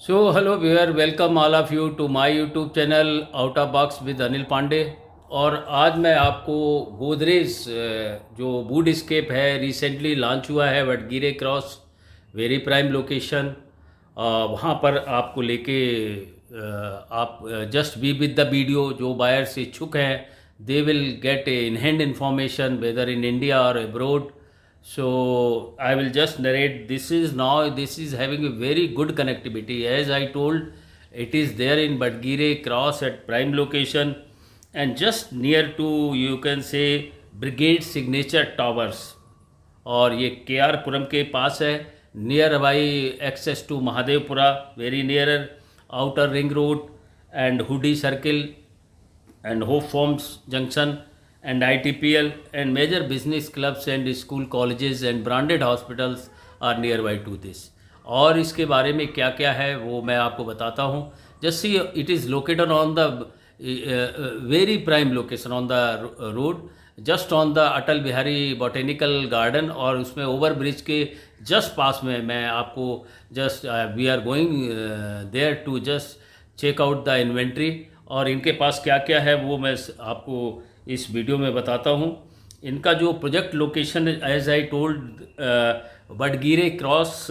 Hello viewer, welcome all of you to my YouTube channel Out of Box with Anil Pandey. और आज मैं आपको गोदरेज जो वुड स्केप है रिसेंटली लॉन्च हुआ है Vadgere cross very prime location, वहाँ पर आपको लेके आप just be with the video. जो बायर्स इच्छुक हैं they will get a in hand information whether in India और abroad. So I will just narrate. This is having a very good connectivity. As I told, it is there in Badgire Cross at prime location and just near to, you can say, Brigade Signature Towers. और ये KR पुरम के पास है, nearby access to Mahadevapura, very near outer ring road and Hoodi circle and Hope Farms Junction and ITPL and major business clubs and school colleges and branded hospitals are nearby to this. और इसके बारे में क्या क्या है वो मैं आपको बताता हूँ. Just see, it is located on the very prime location on the road, just on the Atal Bihari botanical garden. और उसमें ओवर ब्रिज के जस्ट पास में मैं आपको just we are going there to just check out the inventory. और इनके पास क्या क्या है वो मैं आपको इस वीडियो में बताता हूँ. इनका जो project location as I told Budigere cross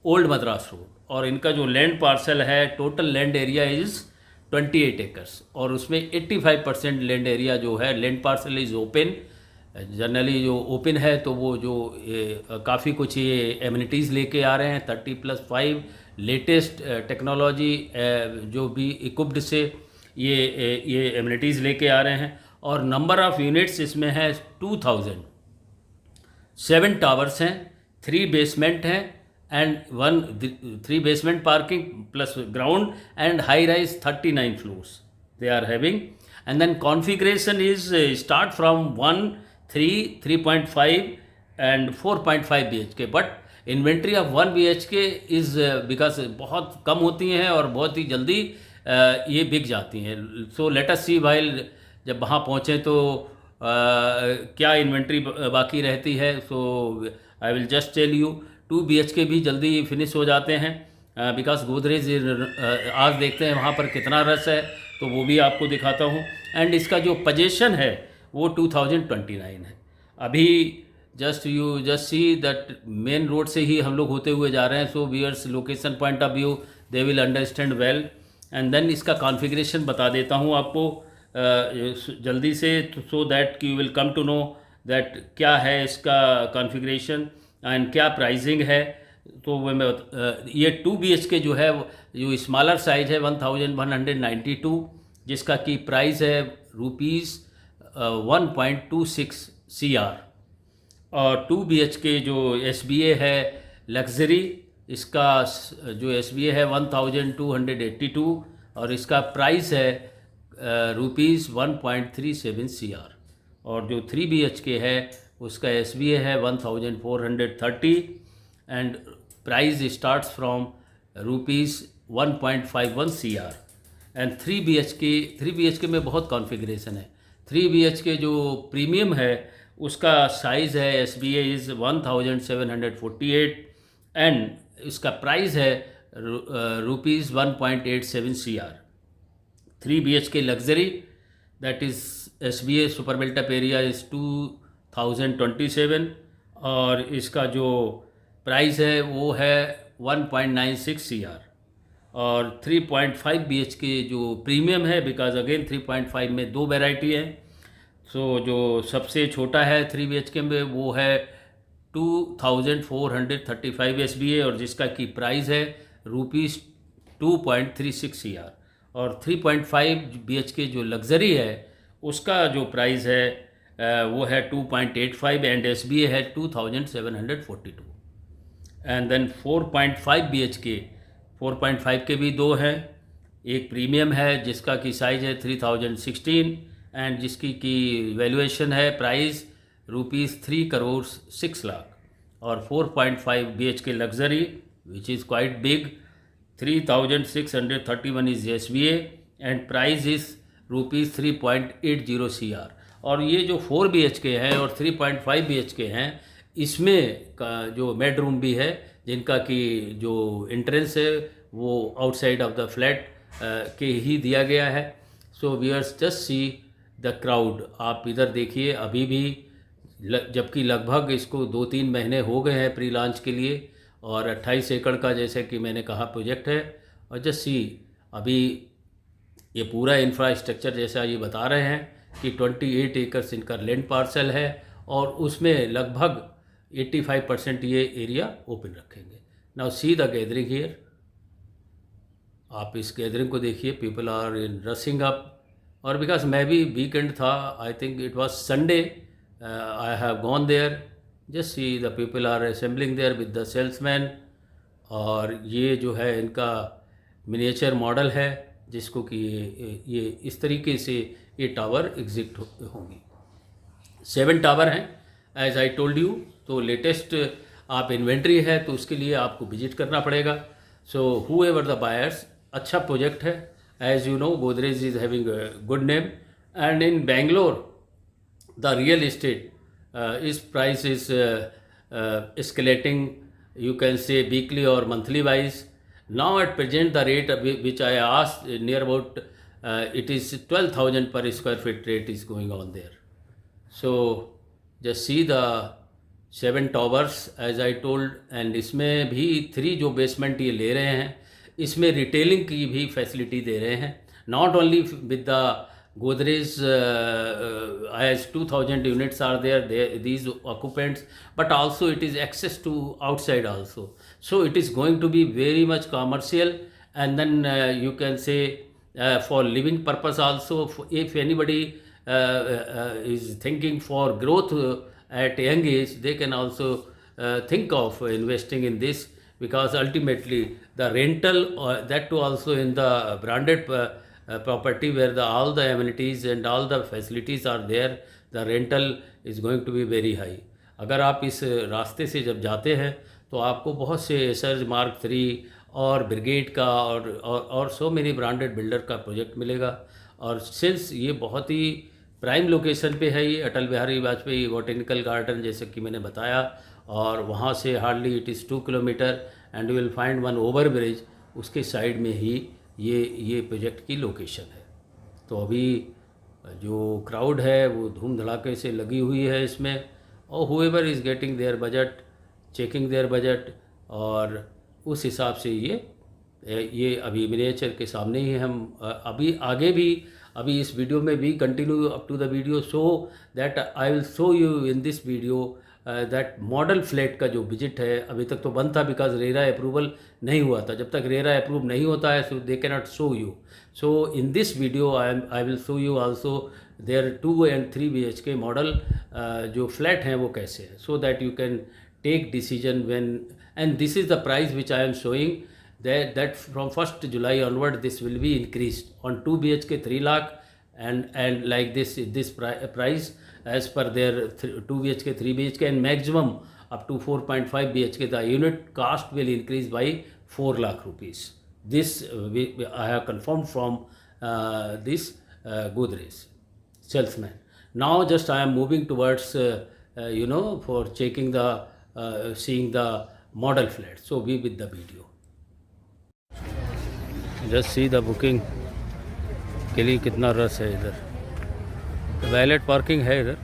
old Madras road. और इनका जो लैंड पार्सल है total land area is 28 acres और उसमें 85% लैंड एरिया जो है land parcel is open. Generally जो ओपन है तो वो जो काफ़ी कुछ ये एमिनिटीज़ लेके आ रहे हैं 30+5 लेटेस्ट टेक्नोलॉजी जो भी इक्विप्ड से ये एमिनिटीज़ लेके आ रहे हैं. और नंबर ऑफ़ यूनिट्स इसमें है 2000. 7 टावर्स हैं, 3 बेसमेंट हैं and 3 basement parking plus ground and high rise 39 floors they are having. And then configuration is start from 1, 3, 3.5 and 4.5 BHK. But inventory of 1 BHK is because बहुत कम होती हैं और बहुत ही जल्दी ये बिक जाती हैं. सो लेट अस सी वाइल जब वहाँ पहुँचें तो क्या इन्वेंट्री बाकी रहती है. So I will just tell you 2 BHK भी जल्दी फिनिश हो जाते हैं बिकॉज गोदरेज आज देखते हैं वहाँ पर कितना रस है तो वो भी आपको दिखाता हूँ. एंड इसका जो पोजीशन है वो 2029 है. अभी just see that main road से ही हम लोग होते हुए जा रहे हैं. So viewers location point of view they will understand well. And then इसका कॉन्फ़िगरेशन बता देता हूँ आपको जल्दी से so that you will come to know that क्या है इसका कॉन्फ़िगरेशन एंड क्या प्राइसिंग है. तो वो मैं ये 2 BHK जो है जो स्मॉलर साइज है 1192 जिसका की प्राइस है रुपीज़ 1.26 CR. और 2 BHK जो SBA है लग्जरी इसका जो SBA है 1282 और इसका प्राइस है रुपीज़ 1.37 CR. और जो 3 BHK है उसका SBA है 1430 and price starts from rupees 1.51 CR. And 3 BHK में बहुत कॉन्फ़िगरेशन है. 3 BHK जो प्रीमियम है उसका साइज़ है SBA इज़ 1748 एंड इसका प्राइस है rupees 1.87 CR. 3 BHK luxury that is SBA super built up area is 2027 और इसका जो प्राइस है वो है 1.96 CR. और 3.5 BHK जो प्रीमियम है बिकॉज अगेन 3.5 में 2 वैरायटी है. सो जो सबसे छोटा है 3 BHK में वो है 2435 SBA और जिसका की प्राइस है रुपीज़ 2.36 CR. और 3.5 BHK जो लग्जरी है उसका जो प्राइस है वो है 2.85 एंड SBA है 2742. एंड देन 4.5 BHK 4.5 के भी 2 हैं. एक प्रीमियम है जिसका की साइज़ है 3016 एंड जिसकी की वैल्यूएशन है प्राइस रुपीज़ 3 करोड़ 6 लाख. और 4.5 BHK luxury which is quite big 3631 is SBA and price is rupees 3.80 CR. और ये जो 4 BHK है और 3.5 BHK हैं इसमें का जो बेडरूम भी है जिनका कि जो एंट्रेंस है वो आउटसाइड ऑफ द फ्लैट के ही दिया गया है। So viewers just see the crowd. आप इधर देखिए, अभी भी जबकि लगभग इसको 2-3 महीने हो गए हैं प्री लॉन्च के लिए, और 28 एकड़ का जैसे कि मैंने कहा प्रोजेक्ट है। और जस्ट सी अभी ये पूरा इंफ्रास्ट्रक्चर जैसा ये बता रहे हैं कि 28 एकर्स इनका लैंड पार्सल है, और उसमें लगभग 85% ये एरिया ओपन रखेंगे। Now see the gathering here. आप इस गैदरिंग को देखिए, people are in rushing up. और बिकॉज मैं भी वीकेंड था, I think it was Sunday, I have gone there. Just see the people are assembling there with the salesman. और ये जो है इनका मिनिएचर मॉडल है, जिसको कि ये इस तरीके से ये टावर एग्जिट होंगी। 7 टावर हैं एज आई टोल्ड यू। तो लेटेस्ट आप इन्वेंट्री है तो उसके लिए आपको विजिट करना पड़ेगा। So whoever the buyers, अच्छा प्रोजेक्ट है। As you know Godrej is having good name, and in Bangalore the real estate is price is escalating, you can say weekly or monthly wise. Now at present the rate which I asked near about it is 12,000 per square feet rate is going on there. So just see the 7 towers as I told, and इसमें भी 3 जो basement ये ले रहे हैं, इसमें retailing की भी फैसिलिटी दे रहे हैं। Not only with the Godrej as 2,000 units are there, these occupants, but also it is access to outside also. So it is going to be very much commercial, and then you can say for living purpose also. If anybody is thinking for growth at young age, they can also think of investing in this, because ultimately the rental, that too also in the branded property where all the amenities and all the facilities are there, the rental is going to be very high. अगर आप इस रास्ते से जब जाते हैं तो आपको बहुत से एसर्ज मार्क 3 और ब्रिगेड का और सो मेनी ब्रांडेड बिल्डर का प्रोजेक्ट मिलेगा। और सिंस ये बहुत ही प्राइम लोकेशन पे है, ये अटल बिहारी वाजपेयी बॉटेनिकल गार्डन जैसे कि मैंने बताया, और वहाँ से hardly it is 2 kilometre, and you will find one over bridge, उसके साइड में ही ये प्रोजेक्ट की लोकेशन है। तो अभी जो क्राउड है वो धूम धड़ाके से लगी हुई है इसमें, और whoever is getting their budget, checking their budget, और उस हिसाब से ये अभी मिनिएचर के सामने ही हम अभी आगे भी अभी इस वीडियो में भी continue up to the video, so that I will show you in this video that model flat का जो विजिट है। अभी तक तो बंद था बिकॉज रेरा अप्रूवल नहीं हुआ था। जब तक रेरा अप्रूव नहीं होता है so they can not show you. So in this video I will show you also their 2 and 3 BHK model जो फ्लैट हैं वो कैसे है, so that you can take decision when, and this is the price which I am showing that from 1st July onward this will be increased on 2 BHK 3 lakh, and like this price as per their 2 BHK 3 BHK and maximum up to 4.5 BHK the unit cost will increase by 4 lakh rupees. This I have confirmed from this Godrej salesman. Now just I am moving towards for checking the seeing the model flat, so be with the video. Just see the booking के लिए कितना रस है इधर। Wallet parking है इधर,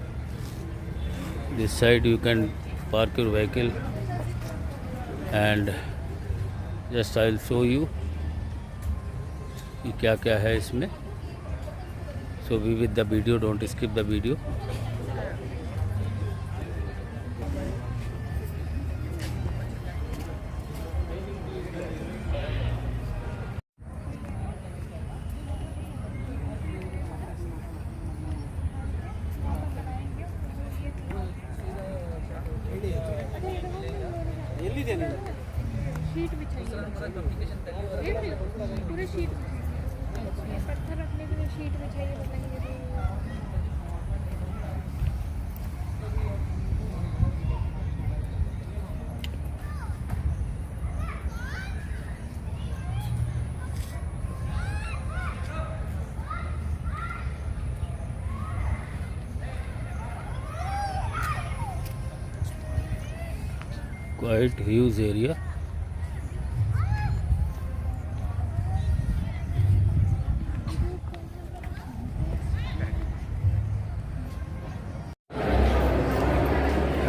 this side you can park your vehicle, and just I will show you कि क्या क्या है इसमें। So be with the video, don't skip the video. Sheet बिछाइए, पूरे शीट पत्थर रखने के लिए शीट बिछाइए, बताइए। Quite huge area.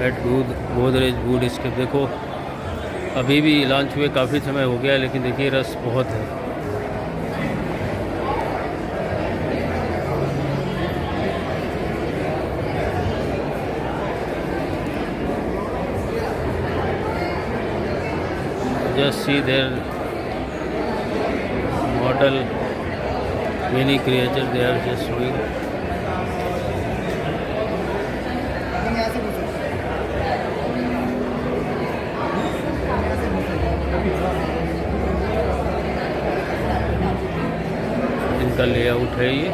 At Godrej woodscape. देखो अभी भी लॉन्च हुए काफ़ी समय हो गया, लेकिन देखिए रस बहुत है। Just see their model, many creatures they are just showing. इनका लेआउट है ये।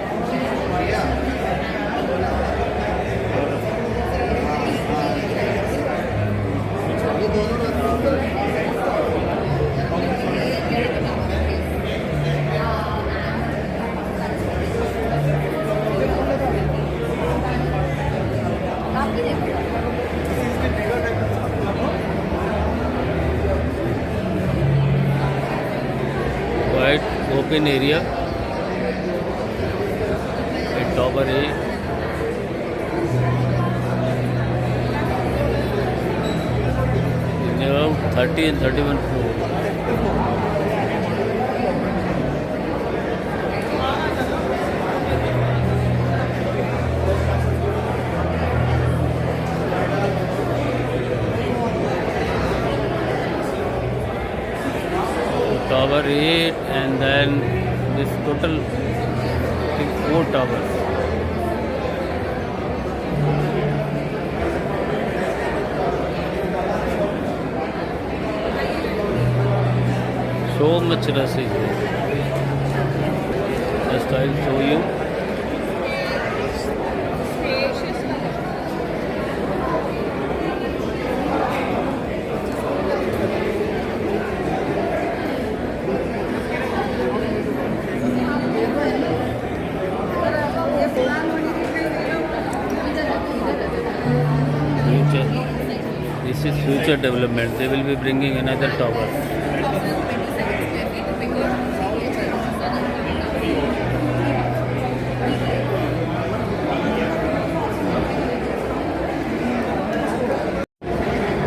Quite open area at Tower A. In about 30 and 31 floor. Tower 8 and then this total I think 4 towers. So much rush is there. Just I'll show you. This is future development. They will be bringing another tower.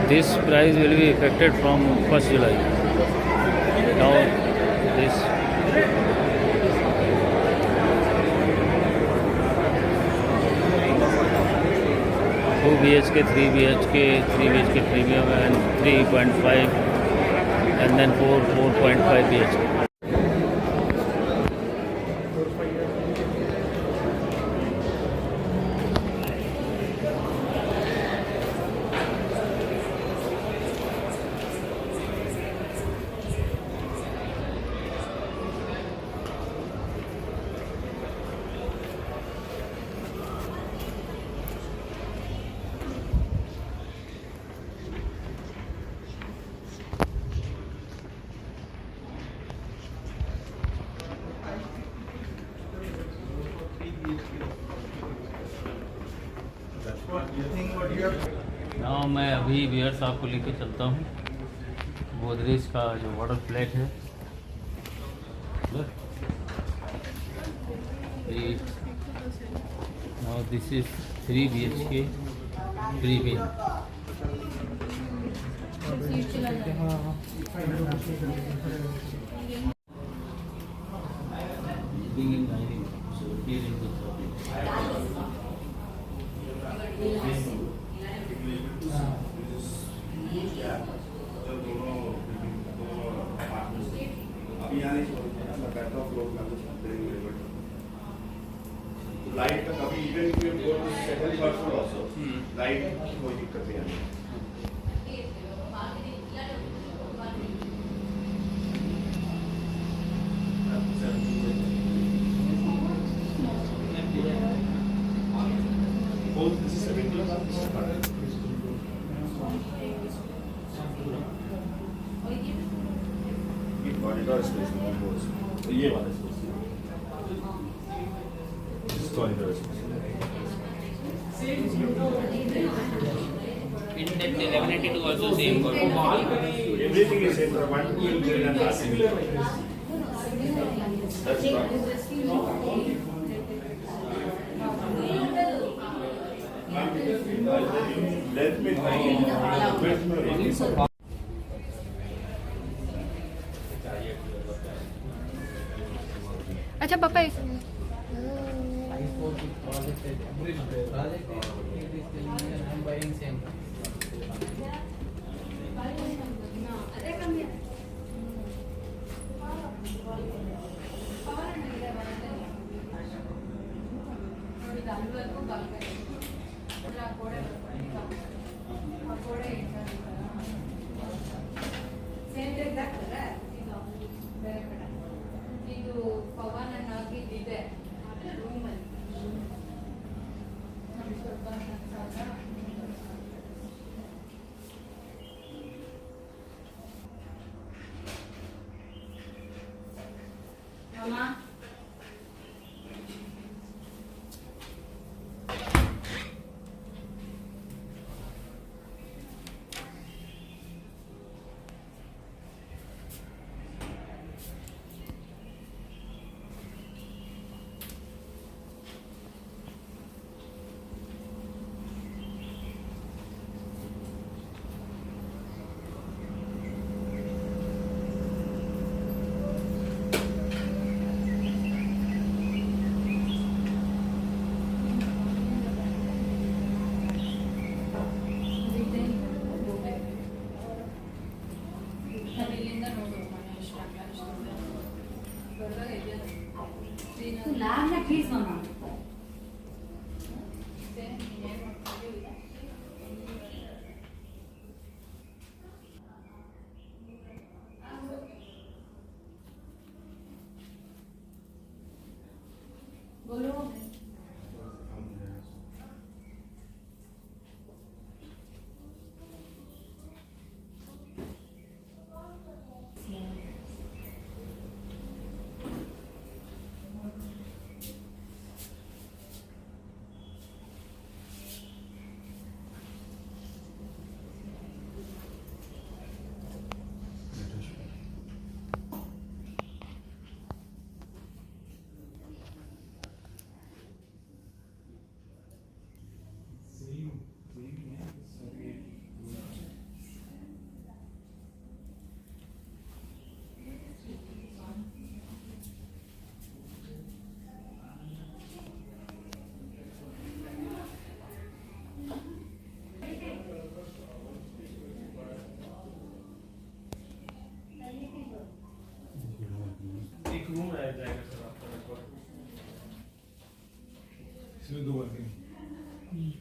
This price will be effective from 1st July. Now this 2 BHK, 3 BHK, 3 BHK premium and 3.5 and then 4.5 BHK. now मैं अभी wears आपको लेके चलता हूँ गोदरेज का जो water flat है। now this is 3 BHK premium. Bringing dining, so here in the light का कभी इवेंट में सेकंड पर्सन आल्सो लाइट की कोई दिक्कत नहीं आती। कॉरिडोर स्पेस तो ये वाला space corridor space In that 1182 also same corridor. everything is same for 1 2 and RCB. That's right. Length में width में अच्छा पापा एक ಇದು ಪವನ್ ಆಗಿದ್ದಿದೆ ರೂಮಲ್ಲಿ ಸ್ವಲ್ಪ ಅಮ್ಮ ಇಲ್ಲಿಂದ ನೋಡು ಮನೆ ಎಷ್ಟು ಅಟ್ಲಾಗಿರ್ತದೆ ದೊಡ್ಡದಾಗಿದೆ लाभ फीस मामा बोलो एक रूम रह जाएगा सर आपका लगभग इसमें 2 आदमी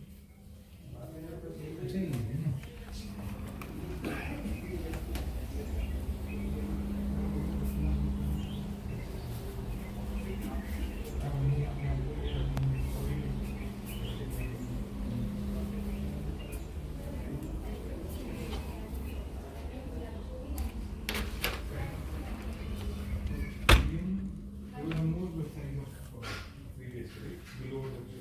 below the